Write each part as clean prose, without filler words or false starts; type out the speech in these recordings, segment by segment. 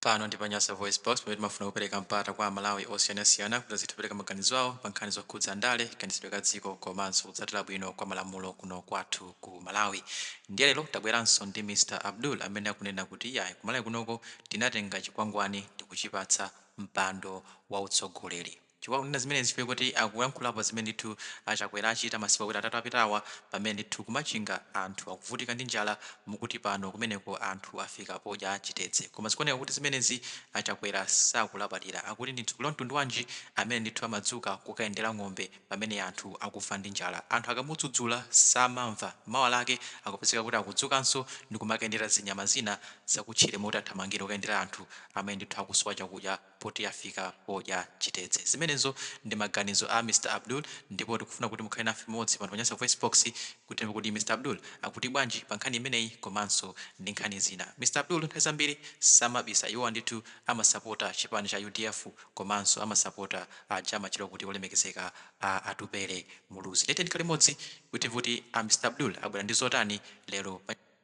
Pano ndi Panyasa Voice Box pamene timafuna kupereka mpata kwa Malawi osiyanasiyana kuti azitipeleka maganizo awo pa nkhani zokhudza ndale kaganizidwe ka dziko komanso kutsatira bwino kwa malamulo kuno kwathu ku Malawi. Ndiye lero tabweranso ndi Mr Abdul amene akunena kuti yayi ku Malawi kunoko tinatenga chikwangwani ndi kuchipatsa mpando wa utsogoleri. Chikwangwani zimene zifike kuti akuyankhulapo zimene ndithu achakwera achita masiku akuti atatu apitawa pamene ndithu kumachinga anthu akuvutika ndi njala mukuti pano kumeneko anthu afika podya chitedze. Koma zikuoneka kuti zimenezi achakwera sakulabadira akuti ndithu kuli mtundu wanji amene ndithu amadzuka kukayendera ng'ombe pamene anthu akufa ndi njala. Anthu akamudzudzula samamva mawa lake akupezeka kuti akudzukanso ndi kumakayendera zinyama zina zakutchire moti athamangire kukayendera anthu amene ndithu akusowa chakudya poti afika podya chitedze. Zimenezo ndi maganizo a Mr Abdul ndipo tikufuna kuti mukhale nafe modzi pano Panyasa Voice Box kuti kuti Mr Abdul akuti bwanji pa nkhani imeneyi komanso ndi nkhani zina. Mr Abdul nthawi zambiri samabisa iwo ndithu amasapota chipani cha UDF komanso amasapota chama chilo kuti olemekezeka atupere muluzi. Lete ndikhale modzi kuti Mr Abdul abwera ndi zotani lero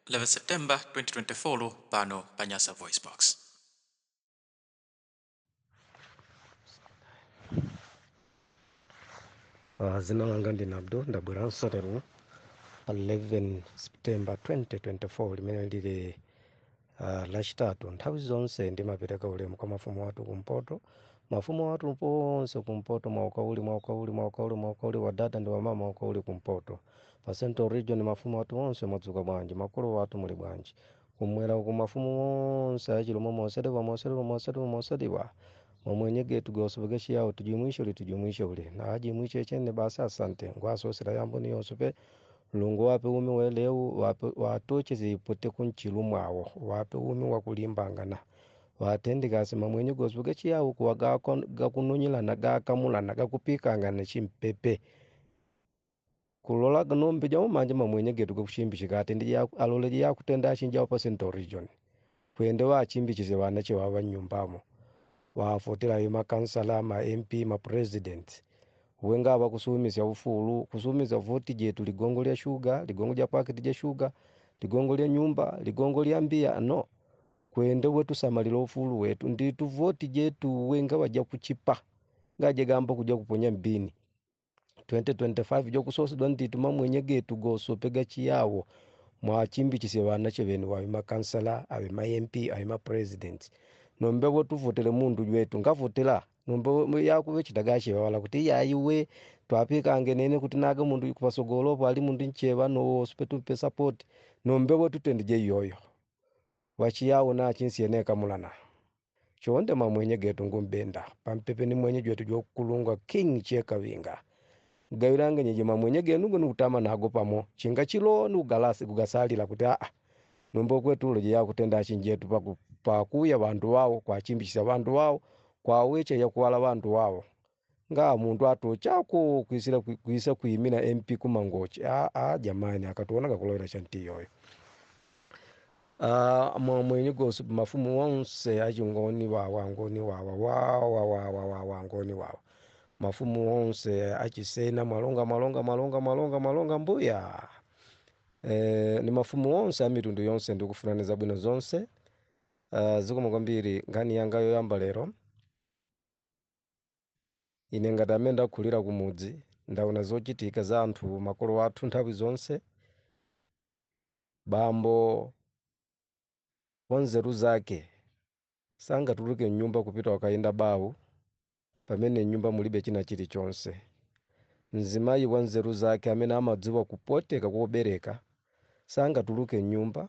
11 September 2024 pano Panyasa Voice Box. Zina langa ndine Abdul ndabweranso lero 11 September 2024 limene lili lachitatu. Nthawi zonse ndimapereka ulemu kwa mafumu athu kumpoto, mafumu athu ponse kumpoto, mwaukauli wa dada ndi wamama mwaukauli kumpoto. Pa Central Region mafumu athu onse mwadzuka bwanji, makolo athu muli bwanji. Kumwera ku mafumu onse achilomwe mosediwa momwenye getu gosobeke chiyawo tujumwisho uli na ajimwisho chene basa asante ngwaso sira yambo ni yosope lungu wape umi weleu watoche zipote kunchilu mwawo wape umi wakulimbangana watendikasi mamwenye gosobeke chiyawo kuwaga gakununyila na gakamula na gakupikanga na chimpepe kulola nombe jamu manje mamwenye getu kushimbi chikate ndi alole ya kutenda achinja pa Central Region kwende wa chimbi chizewana chewa nyumbamo wafotela yima kansala ma MP ma president wenga bakusumisa ufulu kusumisa voti jetu ligongo lya sugar ligongo lya packet lya sugar ligongo lya nyumba ligongo lya mbia no kwende wetu samalilo ufulu wetu nditu voti jetu wenga waja kuchipa ngaje gamba kuja kuponya mbini 2025 jo kusosidwa nditu mamwenye getu goso pega chiyawo mwa chimbi chisewana cheveni wa yima kansala awe ma MP awe ma president nombe wotu votele mundu wetu ngavotela nombe yakuwe chitagache wala kuti yayiwe twapika ngenene kuti naga mundu kupasogolopo ali mundu ncheva no spetu pe support nombe wotu tendije yoyo wachiyawo na chinsieneka mulana chonde mamwenye getu ngumbenda pampepe ni mwenye jetu jokulunga king cheka winga gairange nyeje mamwenye genu kutama nago pamo chinga chilo nu galasi kugasalira kuti nombe kwetu ulo ya kutenda chinjetu pakuya bantu wao kwa chimbisa bantu wao kwa weche ya kuwala bantu wao nga muntu ato chako kuisa kuimina MP kumangochi jamani akatuona kakulora chanti yoyo mwenye gosu mafumu wonse achingoni wangoni wangoni mafumu wonse achisena malonga mbuya ni mafumu wonse amitundu yonse ndikufunaniza bwino zonse. Zikomo kwambiri ngani yanga yoyamba lero ine ngatamenda kulira kumudzi ndaona zochitika za anthu makolo athu nthawi zonse bambo wanzeru zake sangatuluke nyumba kupita wakaenda bawu pamene nyumba mulibe china chilichonse. Mzimayi wanzeru zake amene amadziwa kupoteka kobereka sangatuluke nyumba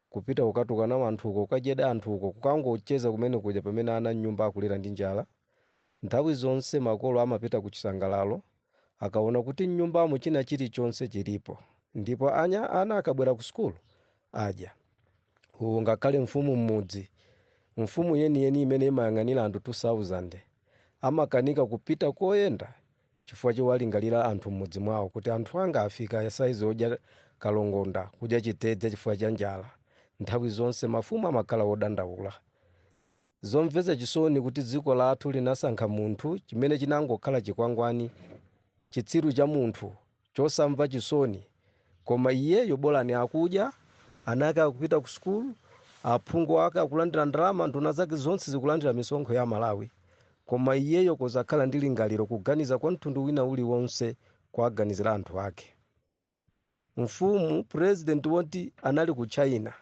kupita ukatukana wanthu uko kajeda anthu uko kukangocheza kumene kuja pamene ana nyumba akulira ndi njala. Nthawi zonse makolo amapita kuchisangalalo akaona kuti nyumbamo china chilichonse chilipo ndipo ana akabwera ku school aja ngakhale mfumu mmudzi mfumu yeni imene imayang'anira anthu 2000 amakanika kupita koyenda chifukwa chowalingalira anthu mmudzi mwawo kuti anthu anga afika ya size odya kalongonda kudya chitedze chifukwa cha njala. Nthawi zonse mafumu amakhala odandaula. Zomveza chisoni kuti dziko lathu linasankha munthu chimene chinangokhala chikwangwani chitsiru cha munthu chosamva chisoni koma iyeyo bolani akudya anaka kupita ku school aphungu ake akulandira ndalama, nduna zake zonse zikulandira misonkho ya Malawi, koma iyeyo kozakhala ndi lingaliro kuganiza kwa mtundu wina uliwonse kuaganizira anthu ake. Mfumu president woti anali ku China,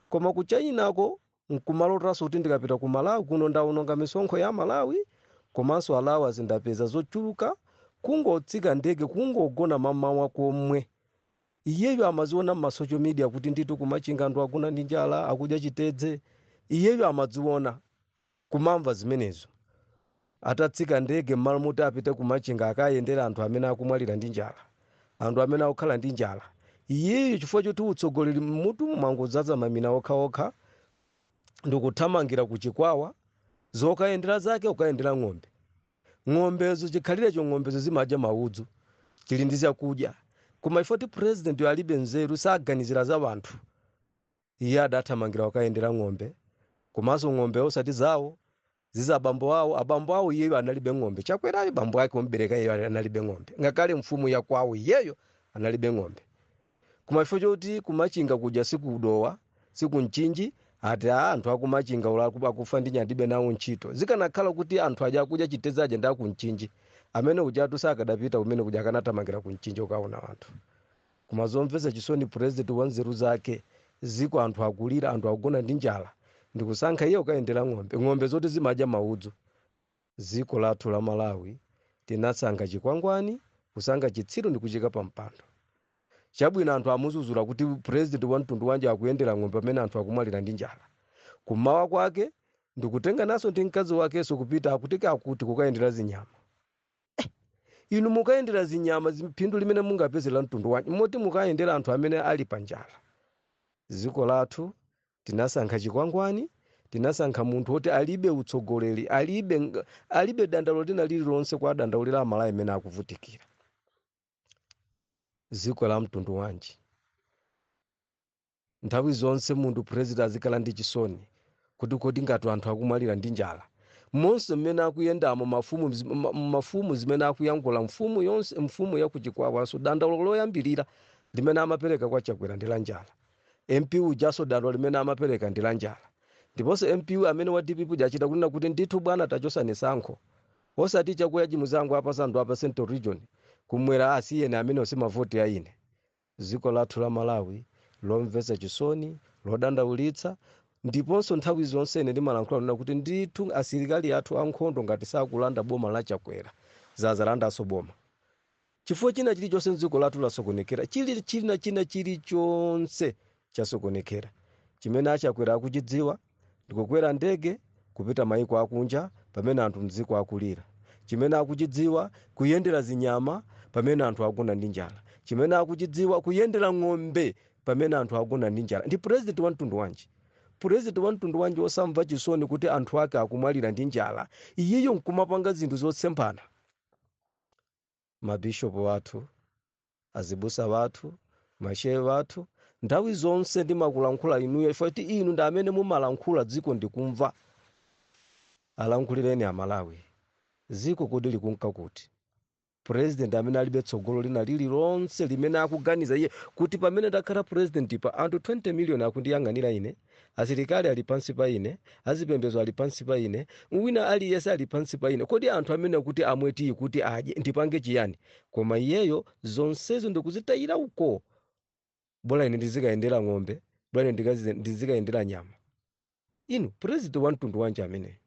koma ku Chinako nkumalotaso kuti ndikapita ku Malawi kuno ndaononga misonkho ya Malawi, komanso Alawi azindapeza zochuluka, kungotsika ndege kungogona mamawa komwe. Iyeyo amaziona m'masocial media kuti nditu kumachinga anthu akuna ndi njala akudya chitedze, iyeyo amaziona kumamva zimenezo. Atatsika ndege mmalo moti apite kumachinga akayendera anthu amene akumwalira ndi njala, anthu amene akukhala ndi njala. Iyeyo chifukwa choti utsogoleri mutu mwangodzaza mamina okhaokha ndikuthamangira ku chikwawa, zokayendera zake ukayendera ng'ombe. Ng'ombezo chikhalirecho ng'ombezo zimadya maudzu, chili ndi zakudya. Koma ifoti president alibe nzeru saganizira za wanthu, iye adathamangira wakayendera ng'ombe, komanso ng'ombe osati zawo ziza abambo awo iyeyo analibe ng'ombe. Chakwera bambo ake ombereka iyeyo analibe ng'ombe, ngakhale mfumu ya kwawo iyeyo analibe ng'ombe. Koma ifo choti kumachinga kudya sikudowa sikuncinji, ati anthu akumachinga ulakuba kufa ndi nyandibe nawo ntchito. Zikanakhala kuti anthu aja kudya chitedze aja nda kunchinji, amene ujatu sakadapita kumene kudya kanathamangira kunchinji ukaona anthu. Koma zomvetsa chisoni president wa nzeru zake, ziko anthu akulira, anthu akugona ndi njala, ndikusankha iye ukayendera ng'ombe. Ng'ombe zoti zimadya maudzu. Ziko lathu la Malawi tinasankha chikwangwani, kusankha chitsiru ndi kuchika pa mpando. Chabwino anthu amuzuzura kuti president wa mtundu wanje akuyendera ng'ombe amene anthu akumwalira ndi njala. Kumawa kwake ndikutenga naso ndi mkazi wakeso kupita akutika akuti kukayendera zinyama. Inu mukayendera zinyama phindu limene mungapezera mtundu wanje, moti mukayendera anthu amene ali pa njala. Ziko lathu tinasankha chikwangwani, tinasankha munthu woti alibe utsogoleri, alibe dandaulo lina lililonse kwa dandaulira Amalawi amene akuvutikira. Ziko la mtundu wanji nthawi zonse munthu president azikhala ndi chisoni kuti kodi ngati anthu akumwalira ndi njala. Monse mmene akuyendamo mafumu zimene akuyankhula mfumu yonse, mfumu ya kuchikwawaso dandaulo loyambirira limene amapereka kwa Chakwera ndi la njala. MP ujaso dandaulo limene amapereka ndi la njala. Ndiponso MP amene wa DPP jachita kunena kuti ndithu bwana tachosani sankho, osati chakuya chimuzangu apa sandu apa Central Region kumwera asiyene amene osimavoti ya ine. Ziko lathu la Malawi lomvetsa chisoni, lodandaulitsa, ndiponso nthawi zonse ine ndimalankhula nena kuti ndithu asilikali athu ankhondo ngati sakulanda boma la Chakwera zazalandaso boma. Chifukwa china chilichonse mdziko lathu lasokonekera, chilichonse chasokonekera. Chimene Achakwera akuchidziwa ndikukwera ndege kupita maiko akunja pamene anthu mdziko akulira. Chimene akuchidziwa kuyendera zinyama pamene anthu akugona ndi njala. Chimene akuchidziwa kuyendera ng'ombe pamene anthu akugona ndi njala. Ndi president wa mtundu wanji. President wa mtundu wanji osamva chisoni kuti anthu ake akumwalira ndi njala, iyeyo nkumapanga zinthu zotsempana. Mabishopu wathu, azibusa wathu, mashehe wathu, nthawi zonse ndimakulankhula inuyo ifoti inu ndi amene mumalankhula dziko ndikumva. Alankhulireni Amalawi. Ziko kodi likunka kuti president amene alibe tsogolo lina lililonse limene akuganiza iye kuti pamene ndakhala president pa anthu 20 million akundiyang'anira ine, asilikali ali pansi pa ine, azipembezo ali pansi pa ine, wina aliyense ali pansi pa ine. Kodi anthu amene kuti amweti kuti adye ndipange chiyani? Koma iyeyo zonsezo ndikuzitayira uko. Bola ine ndizikayendera ng'ombe, bola ine ndizikayendera nyama. Inu president wa mtundu wanji amene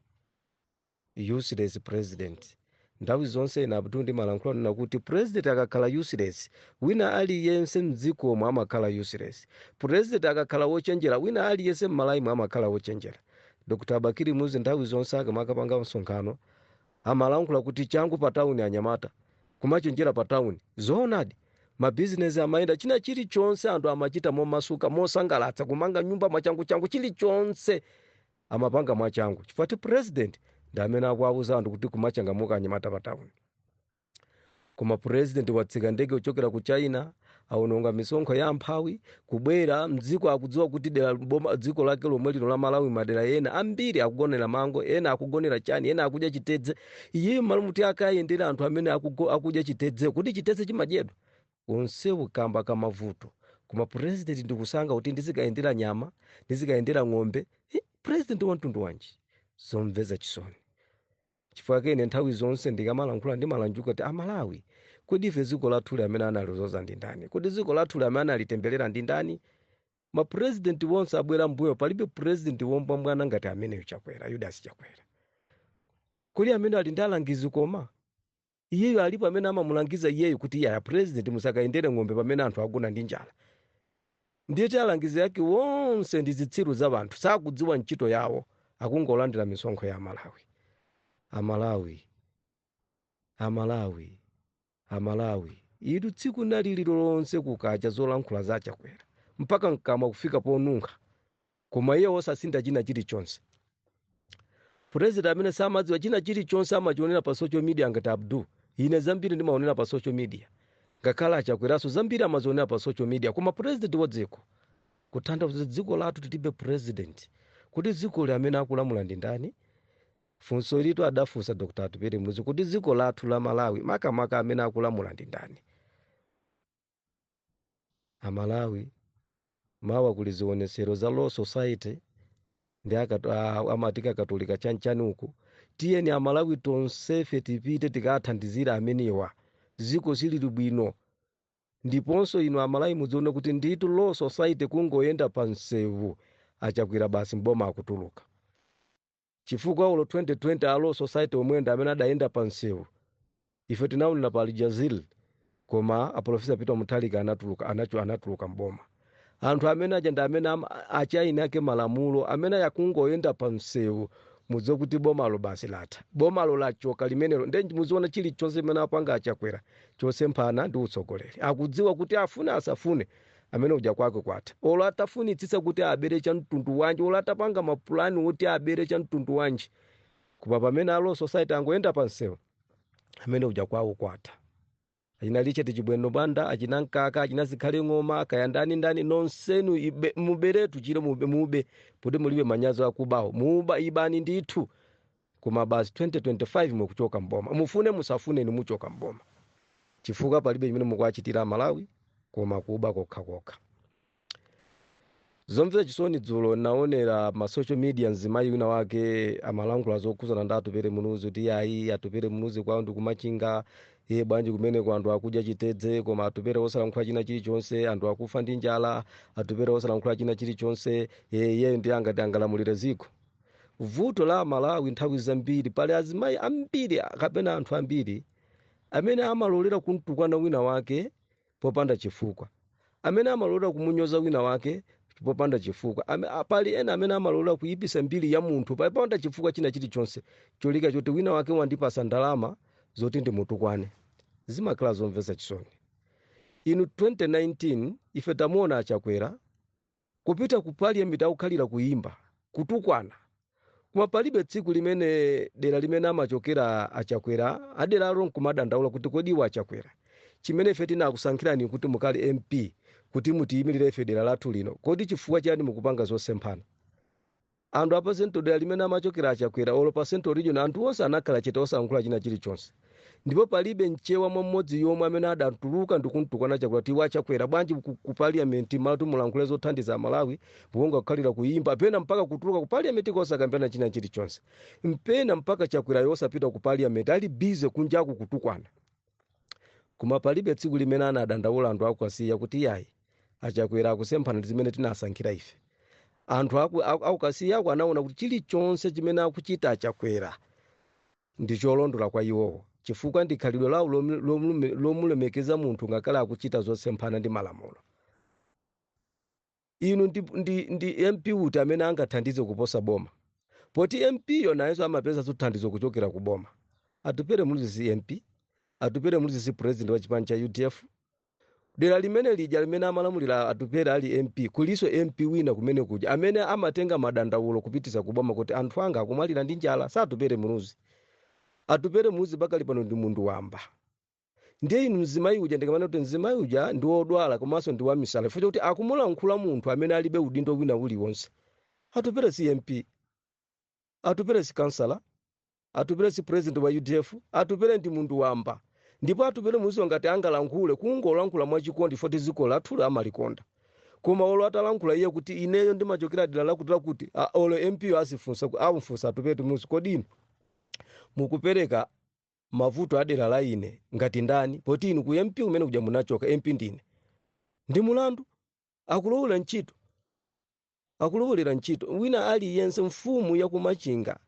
useless president. Ndawi zonse ina abdundi malankhula nena kuti president akakhala useless, wina aliyense mdziko omwe amakhala useless. President akakhala wochenjera, wina aliyense m'Malawi amakhala wochenjera. Dr. Bakiri Muzi ndawi zonse akamakapanga msonkhano amalankhula kuti changu pa town anyamata kumachenjera pa town. Zoonadi mabusiness amayenda china chilichonse anthu amachita momasuka mosangalatsa kumanga nyumba mwachangu chilichonse amapanga mwachangu. Chifukwa president ndi amene akuwuza anthu kuti kumachangamuka anyamata pa town. Koma president watsika ndege kuchokera ku China aononga misonkho ya amphawi kubwera mdziko akudziwa kuti dera boma dziko lake lomwe lino la Malawi madera ena ambiri akugonera mango, ena akugonera chani, ena akudya chitedze. Iye malo muti akayendera anthu amene akudya chitedze kuti chitedze chimadyedwa. Onse ukamba kamavuto koma president ndikusanga kuti ndizikayendera nyama ndizikayendera ng'ombe. President wa mtundu wanji? Zomveza chisoni. Chifukwa kene nthawi zonse ndikamalankhula ndimalanjuka kuti Amalawi kodi ife dziko lathu amene analizoza ndi ndani? Kodi dziko lathu amene analitemberera ndi ndani? Mapresident wonse abwera mbuyo palibe president wombwambwana ngati ameneyo Chakwera, Yudas Chakwera. Kodi amene ali ndi alangizi koma iyeyo alipo amene amamulangiza iyeyo kuti ya president musakayendere ng'ombe pamene anthu agona ndi njala. Ndiye alangizi yake wonse ndi zitsiru za anthu sakudziwa ntchito yawo, akungolandira misonkho ya Amalawi. Amalawi idu tsiku naliliro lonse kukacha zolankhula za Chakwera mpaka mkama kufika ponunkha, koma iye osasinda china chilichonse. President amene samadziwa china chilichonse amachionera pa social media ngati Abdu. Ine zambiri ndimaonera pa social media, ngakhala Chakweraso zambiri amazionera pa social media. Koma president wa dziko kutanthauza dziko lathu tilibe president, kuti dziko li amene akulamula ndi ndani? Funso lito adafunsa Dr. Atupere Muzi kuti dziko lathu la Malawi makamaka amene akulamula ndi ndani? Amalawi mawa kuli zionesero za Law Society ndi amatika katolika chanchani uku. Tiyeni Amalawi tonsefe tipite tikathandizira amenewa, dziko silili bwino. Ndiponso ino Amalawi mudzione kuti nditu Law Society kungoyenda pa msewu Achakwera basi mboma akutuluka. Chifukwa ulo 2020 a Law Society omwenda amene adayenda pa msewu ife tinaonera pa Al Jazeera, koma Aprofesa Peter Mutharika anatuluka mboma. Anthu amene ajenda amene achaina ake malamulo amene yakungoyenda pa msewu mudziwe kuti bomalo basi latha. Bomalo lachoka limenelo ndi muziona chilichonse imene apanga Achakwera chosemphana ndi utsogoleri. Akudziwa kuti afune asafune amene uja kwake kwatha. Olo atafunitsitsa kuti abere cha mtundu wanji, olo atapanga mapulani kuti abere cha mtundu wanji, kupa pamene a Law Society angoyenda pa msewu amene uja kwawo kwatha. Achina Richard Chibweno Banda, achina Nkaka, achina Zikhale Ng'oma, kayandani ndani nonsenu muberetu chile mube kuti mulibe manyazo akubawo. Muba ibani ndithu. Koma basi 2025 mukuchoka mboma. Mufune musafune ni muchoka mboma. Chifukwa palibe chimene mukwachitira Malawi koma kuba kokha. Zomvera chisoni dzulo naonera ma social media nzimayi wina wake amalankhula zokhudzana ndi Atupere Munuzi kuti ayi Atupere Munuzi kwawo ndi kumachinga bwanji kumene kwa anthu akudya chitedze, koma Atupere osalankhula china chilichonse, anthu akufa ndi njala, Atupere osalankhula china chilichonse, iye ndi angati angalamulire dziko. Vuto la Malawi nthawi zambiri pali azimayi ambiri kapena anthu ambiri amene amalolera kumtukwana wina wake popanda chifukwa, amene amalolera kumunyoza wina wake popanda chifukwa, pali ena amene amalolera kuyipisa mbiri ya munthu popanda chifukwa china chilichonse, cholika choti wina wake wandipasa ndalama zoti ndi mutukwane. Zimakhala zomvesa chisoni. Inu 2019 ife tamuona Achakwera kupita ku parliament akukhalira kuimba kutukwana. Kuma palibe tsiku limene dera limene amachokera Achakwera adera alo nkumadandaula kuti kodi wa Achakwera chimene ife tinakusankhirani kuti mukali MP kuti mutiyimirire ife dera lathu lino, kodi chifukwa chani mukupanga zosemphana? Anthu apa Central dera limene amachokera Achakwera olo pa Central region anthu onse anakhala chete osalankhula china chilichonse. Ndipo palibe mchewa mmodzi yomwe amene adatuluka ndikuntukwana Achakwera kuti Achakwera bwanji ku parliament matu mulankhule zothandiza Malawi mukonga kukhalira kuimba pena mpaka kutuluka ku parliament kosakambirana china chilichonse. Mpena mpaka Achakwera yosapita ku parliament ali busy kunjaku kutukwana. Kuma palibe tsiku limene anadandaula anthu akasiya kuti yayi Achakwera akusemphana zimene tinasankhira ife. Anthu akasiya anaona kuti chilichonse chimene akuchita Achakwera ndi cholondola kwa iwowo, chifukwa ndi khalidwe lawo lomulemekeza munthu ngakhala akuchita zosemphana ndi malamulo. Inu ndi MP uti amene angathandize kuposa boma, poti MP yonayenso amapeza zothandizo kuchokera ku boma. Atupere Munuzi MP, Atupere Munuzi president wa chipani cha UDF. Dera limene lija limene amalamulira Atupere ali MP, kuliso MP wina kumene kuja amene amatenga madandaulo kupitisa kuboma kuti anthu anga akumwalira ndi njala sa Atupere Munuzi. Atupere Munuzi bakali pano ndi mundu wamba. Ndiye inu mzimayi uja ndikamana kuti mzimayi uja ndi odwala komanso ndi wamisala futhi kuti akumulankhula munthu amene alibe udindo wina uliwonse. Atupere si MP, Atupere si kansala, Atupere si president wa UDF, Atupere ndi mundu wamba. Ndipo Atupere Munuzi ngati angalankhule kungolankhula mwachikondi futhi dziko lathu amalikonda. koma olo atalankhula iye kuti ineyo ndimachokera dera lakuti olo MP asifunsa amfunsa atupere muzi kodi inu mukupereka mavuto adera la ine ngati ndani poti inu ku MP umene kuja munachoka MP ndine ndi mulandu akulowolera ntchito wina aliyense mfumu yakumachinga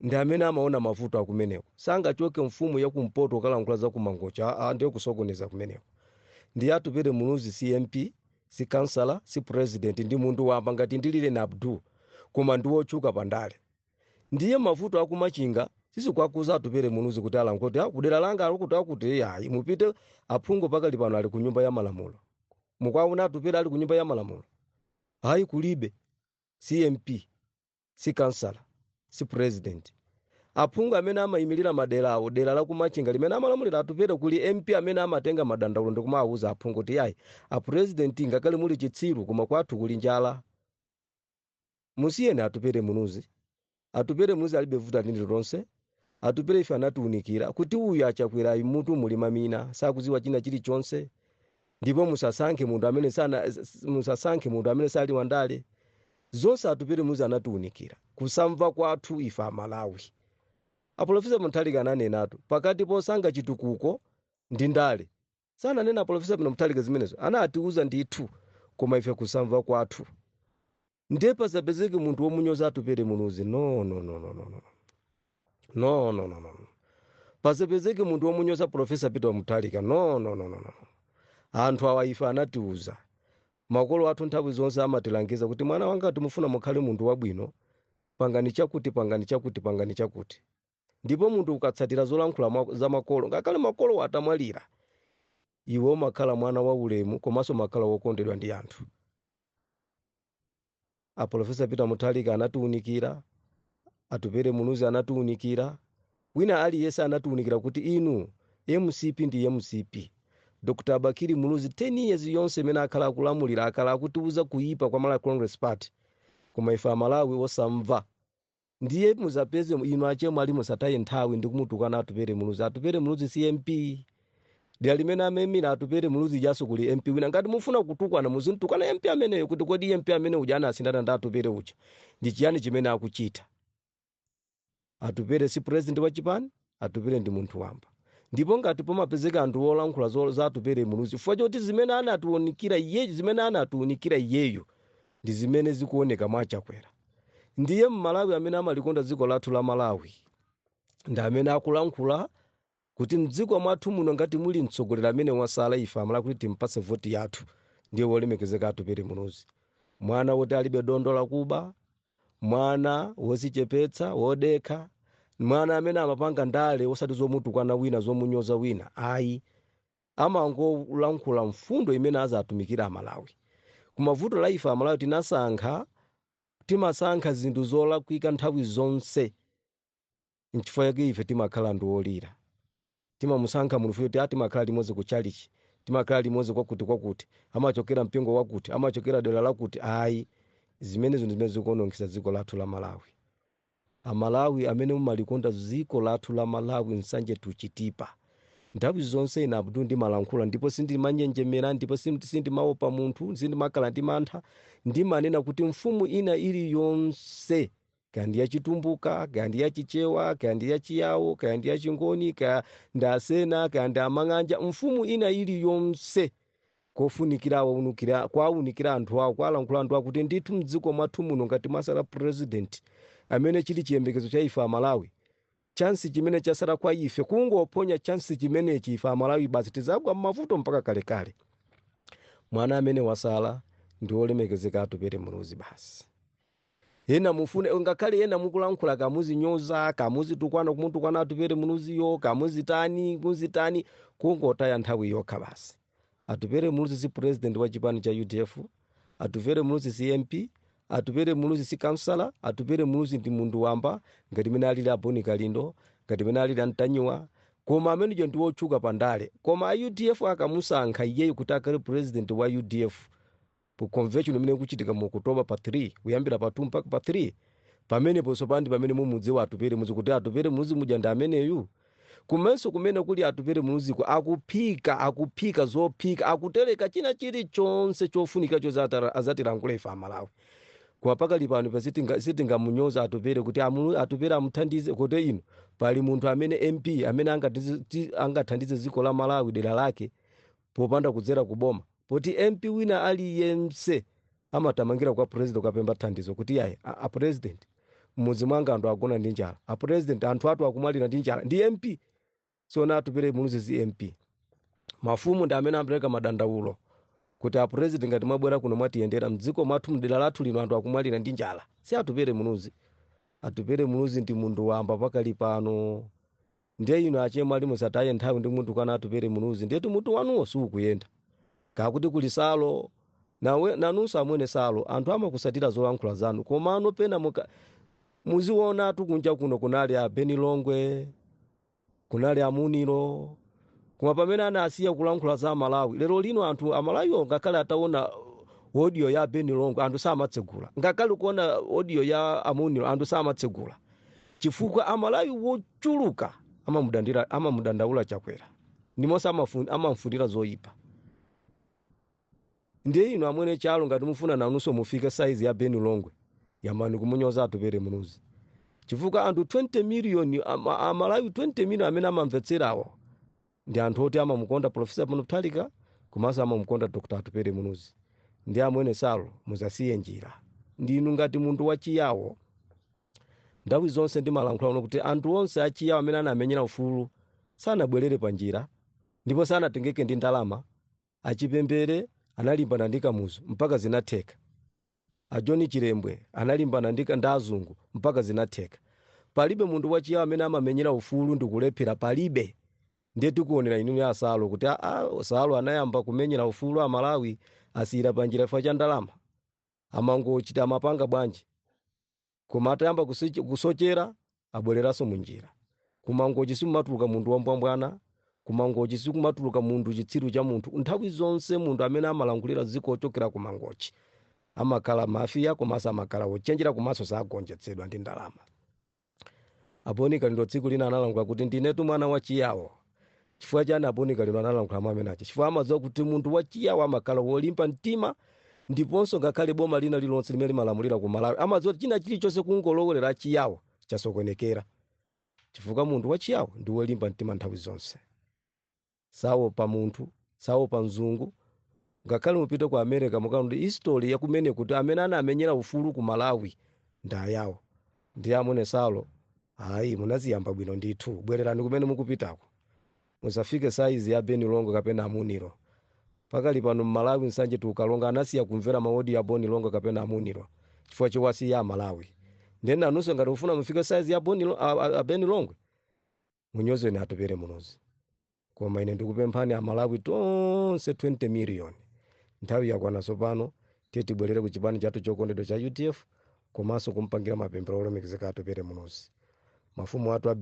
ndi amene amaona mavuto akumeneko sangachoke mfumu yakumpoto kalankhula za kumangocha ndiye kusokoneza kumeneko ndi atupere munuzi CMP si kansala si president ndi mundu wamba ngati ndilile na Abdu koma ndiwochuka pandale ndiye mavuto akumachinga sisi kwakuza atupere munuzi kuti alankoti kudera langa akuti hayi mupite aphungo pakali pano ali ku nyumba ya malamulo mukwaona atupere ali ku nyumba ya malamulo hayi kulibe CMP si kansala si president aphungo amene amayimirira madera awo dera la kumachinga limene amalamulira atupere kuli MP amene amatenga madandaulo ndikumawuza aphungo kuti yayi a president ngakale muli chitsiru koma kwathu kuli njala musiyene atupere munuzi alibe vuta ndindi lonse atupere ife anatiunikira kuti uyu achakwera mutu muli mamina sakuziwa china chilichonse ndipo musasankhe munthu amene sali wandale zonse atupere muzi anatiunikira kusamva kwathu ife amalawi Aprofesa Mutharika ananenatu pakati posanga chitukuko ndi ndale sananena Aprofesa Mutharika zimenezo anatiuza ndithu koma ife kusamva kwathu ndiye pasapezeke munthu womunyoza atupere munuzi no pasapezeke munthu womunyoza Profesa Peter Mutharika no anthu awa ife anatiuza makolo athu nthawi zonse amatilangiza kuti mwana wanga timufuna mukhale munthu wabwino pangani chakuti ndipo munthu ukatsatira zolankhula za makolo ngakale makolo atamwalira iwe umakhala mwana wa ulemu komanso makhala wokondedwa ndi anthu Profesa Peter Mutharika anatiunikira atupere munuzi anatiunikira wina aliyense anatiunikira kuti inu MCP ndi MCP Dr. Bakiri Muluzi 10 years yonse mena akhala akulamulira akhala akutiuza kuipa kwa Malawi Congress Party koma ife amalawi osamva ndiye muzapeze inu ache mwali musataye nthawi ndikumutukana atupere munuzi CMP ndiye limene amemira atupere munuzi jaso kuli MP wina ngati mufuna kutukwana muzintukana MP ameneyo kuti kodi MP amene uja anasindana ndi atupere uja ndi chiyani chimene akuchita atupere si president wa chipani atupere ndi munthu wamba ndipo ngati pomapezeka anthu olankhula za atupere munuzi chifukwa choti zimene anatiunikira iyeyo ndi zimene zikuoneka mwachakwera ndiye mmalawi amene amalikonda dziko lathu la Malawi ndi amene akulankhula kuti mdziko mwathu muno ngati muli mtsogoleri amene wasala ife amalawi kuti timpase voti yathu ndiye wolemekezeka atupere munuzi mwana woti alibe dondo lakuba mwana wozichepetsa wodekha mwana amene amapanga ndale osati zomutukana wina zomunyoza wina ayi amangolankhula mfundo imene azatumikira amalawi kumavuto la ife amalawi timasankha zinthu zolakwika nthawi zonse nchifukwa yake ife timakhala anthu olira timamusankha munthu kuti timakhala limodzi ku chalichi timakhala limodzi kwakuti amachokera mpingo wakuti amachokera dera lakuti ayi zimene zikuonongesa dziko lathu la Malawi amalawi amene mumalikonda dziko lathu la Malawi nsanje tuchitipa nthawi zonse ina Abdu ndi malankhula ndipo sindimanyenjemera ndipo sindimaopa munthu sindimakhala ndi mantha ndimanena kuti mfumu ina ili yonse kandi ya chitumbuka kandi ya chichewa kandi ya chiyawo kandi ya chingoni kandi asena kandi amang'anja mfumu ina ili yonse kwaunikira anthu awo kwalankhula anthu akuti ndithu mdziko mwathu muno ngati masala president amene chili chiyembekezo cha ife amalawi chansi chimene chasala kwa ife kungoponya chansi chimenechi ife amalawi basi tizagwa m'mavuto mpaka kalekale mwana amene wasala ndi olemekezeka atupere munuzi basi ena mufune ngakhale ena mukulankhula kamuzinyoza kamuzitukwana kumutukwana atupere munuziyo kamuzitani kungotaya nthawi yokha basi atupere munuzi si president wa chipani cha UDF atupere munuzi CMP atupere munuzi si kansala atupere munuzi ndi mundu wamba ngati mene alili Aboni Kalindo ngati mene alili Antanyiwa koma amene ndi wochuka pandale koma UDF akamusankha iyeyo kuti akhale president wa UDF po convention imene kuchitika mu Oktoba pa 3 kuyambira pa 2 mpaka pa 3 pamene posopandi pamene mumudziwa atupere muzi kuti atupere muzi muja ndi ameneyu kumenso kumene kuli atupere muluziko akuphika zophika akutereka china chilichonse chofunika azatilankhula ife Amalawi. Kwa pakali pano sitingamunyoza atupere kuti atupere amuthandize kuti ino pali munthu amene MP amene angathandize dziko la Malawi dera lake popanda kudzera kuboma, poti MP wina aliyense amatamangira kwa president ukapemba thandizo kuti yayi a president mudzi mwanga anthu agona ndi njala, a president anthu atu akumwalira ndi njala, ndi MP. So na atupere muluziko MP mafumu ndi amene amapereka madandaulo kuti a president ngati mwabwera kuno mwatiyendera mdziko mwathu mdera lathu lino anthu akumwalira ndi njala, si atupere muluzi. Atupere muluzi ndi munthu wamba pakali pano, ndiye ino achemwe ali musataye nthawi ndi munthu kana atupere muluzi, ndiye munthu wanuwo sukuyenda kakuti kuli Salo nanunso amwene Salo anthu amakusatira zolankhula zanu, komano pena muziona atu kunja kuno kunali a Beni Longwe, kunali a Muniro, koma pamene anasiya kulankhula za Malawi. Lero lino anthu Amalawiwo ngakhale ataona audio ya Beni Longwe anthu samatsegula, ngakhale kuona audio ya Amuniro anthu samatsegula, chifukwa Amalawi wochuluka amamudandaula Chakwera ndimonso amamfunira zoyipa. Ndiye ino amwene chalo ngati mufuna nanunso mufike size ya Beni Longwe yamani kumunyoza atupere muluzi, chifukwa anthu 20 million Amalawi 20 million amene amamvetserawo ndi anthu oti amamukonda Profesa Mutharika komanso amamukonda Dr. Atupere Muluzi. Ndi amwene Salo muzasiye njira, ndinu ngati munthu wachiyawo. Ndawi zonse ndi malankhula uno kuti anthu onse achiyawo amene anamenyera ufulu sanabwerere pa njira ndipo sanatengeke ndi ndalama. Achipembere analimbana ndi Kamuzu mpaka zinatheka, a John Chirembwe analimbana ndi azungu mpaka zinatheka. Palibe munthu wachiyawo amene amamenyera ufulu ndi kulephera, palibe. Ndiye tikuonera inu ya Salo kuti Salo anayamba kumenyera ufulu a Malawi asiyira pa njira fa cha ndalama, amangochita mapanga bwanji, koma atayamba kusochera abwereranso mu njira. Kumangochi simumatuluka munthu wambwambwana, kumangochi sikumatuluka munthu chitsiru cha munthu. Nthawi zonse munthu amene amalankhulira dziko ochokera kumangochi amakhala mafia komanso amakhala wochenjera komanso sagonjetsedwa ndi ndalama. Abonika lino tsiku lina analankhula kuti ndinetu mwana wachiyawo. Chifukwa chani Abonika lino analankhula mwamenachi? Chifukwa amadziwa kuti munthu wachiyawo amakhala wolimpa mtima, ndiponso ngakhale boma lina lilonse limene limalamulira ku Malawi amadziwa kuti china chilichonse kungolowolera chiyawo chasokonekera, chifukwa munthu wachiyawo ndi wolimpa mtima nthawi zonse. Sawo pa munthu, sawo pa mzungu. Ngakhale mupite ku America mukaona history ya kumene kuti amene anamenyera ufulu ku Malawi ndayawo. Ndi amwene Salo ayi munaziyamba bwino ndithu, bwererani kumene mukupitako, musafike size ya Beni Longwe kapena Amuniro. Pakali pano Malawi nsanje tukalonga anasiya kumvera maodi ya Beni Longwe kapena Amuniro chifukwa chowasi ya Malawi. Ndiye nanunso ngati ufuna mufike size ya Beni Longwe munyoze ni Atupere Muluzi. Koma ine ndikupemphani Amalawi tonse 20 million nthawi yakwana sopano tibwerere ku chipani chathu chokondedwa cha UTF komanso kumpangira mapemphero olemekezeka Atupere Muluzi. Mafumu athu a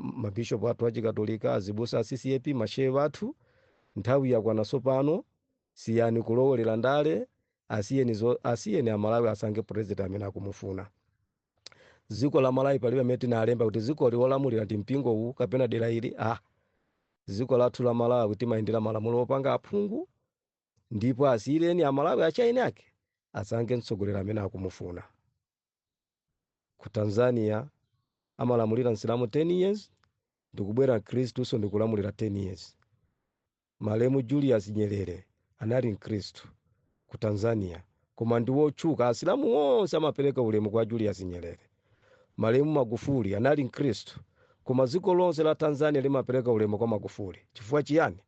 mabishop athu achikatolika, azibusa a CCAP, mashehe athu nthawi yakwana sopano siyani kulowolera ndale, asiyeni Amalawi asange president amene akumufuna. Dziko la Malawi palibe amene tinalemba kuti dziko liwolamulira ndi mpingo uwu kapena dera ili. Dziko lathu la Malawi timayendera malamulo opanga aphungu, ndipo asiyeni Amalawi achaine ake asange mtsogoleri amene akumufuna. Ku Tanzania amalamulira Nsilamu 10 years, ndikubwera Khristu so ndikulamulira 10 years. Malemu Julius Nyerere anali Mkhristu ku Tanzania, koma ndi wotchuka, Asilamu wonse amapereka ulemu kwa Julius Nyerere. Malemu Magufuli anali Mkhristu, koma dziko lonse la Tanzania limapereka ulemu kwa Magufuli. Chifukwa chiyani?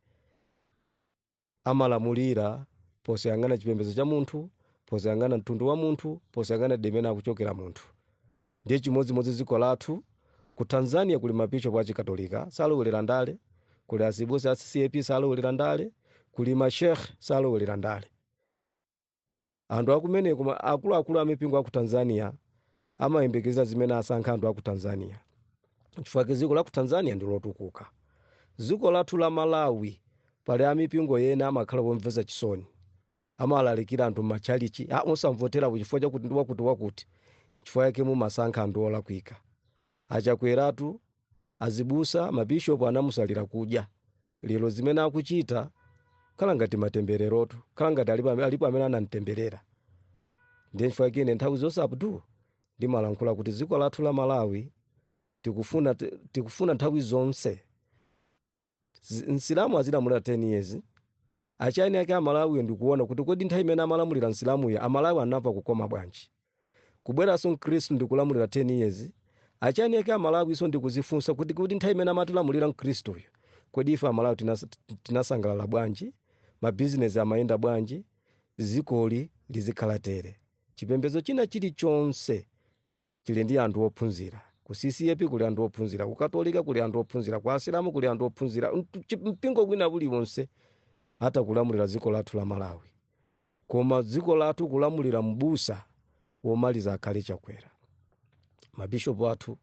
Amalamulira posayang'ana chipembedzo cha munthu, posayang'ana mtundu wa munthu, posayang'ana demena akuchokera munthu. Ndiye chimodzimodzi dziko lathu ku Tanzania kuli mabishop achikatolika salowolera ndale, kuli azibusa a CCAP salowolera ndale, kuli masheikh salowolera ndale. Anthu akumene kuma akuluakulu amipingo aku Tanzania amayembekeza zimene asankha anthu aku Tanzania. Chifukwa dziko la ku Tanzania ndi lotukuka. Dziko lathu la Malawi pali amipingo yena amakhala womveza chisoni, amalalikira anthu machalichi osamvotera chifukwa chakuti ndi wakuti chifukwa yake mumasankha anthu olakwika. Achakweratu azibusa mabishopu anamusalira kudya lero zimene akuchita khala ngati matembererotu khala ngati alipo amene anamtemberera. Ndiye chifukwa chake nthawi zonse Abdul ndimalankhula kuti dziko lathu la Malawi tikufuna nthawi zonse Nsilamu azilamulira 10 years. Achani ake Amalawi ndikuona kuti kodi nthawi imene amalamulira Nsilamuyo Amalawi anamva kukoma bwanji. Kubweranso Mkhristu ndikulamulira 10 years. Achani ake Amalawi so ndikuzifunsa kuti nthawi imene amatilamulira Mkhristuyo kodi ife Amalawi tinasangalala bwanji, mabizinesi amayenda bwanji, zikoli lizikhala tere. Chipembedzo china chilichonse chili ndi anthu ophunzira. Ku CCAP kuli anthu ophunzira, ku Katolika kuli anthu ophunzira, ku Asilamu kuli anthu ophunzira, mpingo kwina uliwonse hata kulamulira dziko lathu la Malawi. Koma dziko lathu kulamulira mbusa womaliza akhale chakwera. Mabishopu athu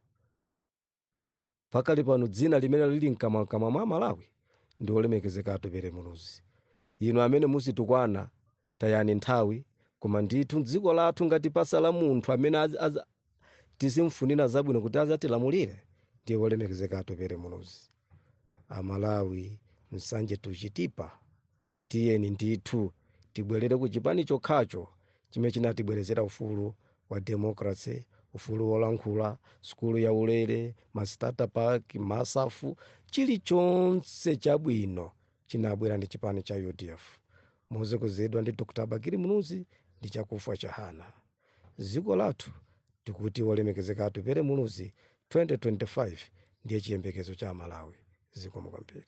pakali pano dzina limene lili mkamwa mwa Malawi ndi olemekezeka Atupere Muluzi. Ino amene musitukwana tayani nthawi koma ndithu dziko lathu ngati pasala munthu amene tizimfunira zabwino kuti azatilamulire ndiye olemekezeka Atupere Muluzi. Amalawi msanje tuchitipa tiyeni ndithu tibwerere ku chipani chokhacho chimene chinatibwerezera ufulu wa democracy, ufulu wolankhula, skulu ya ulere, mastarter park, masafu, chilichonse chabwino chinabwera ndi chipani cha UDF. Muze kuzedwa ndi Dr. Bakiri Muluzi ndi chakufa cha Hana. Dziko lathu tikuti olemekezeka Atupere Muluzi 2025 ndiye chiyembekezo cha Malawi. Zikomo kwambiri.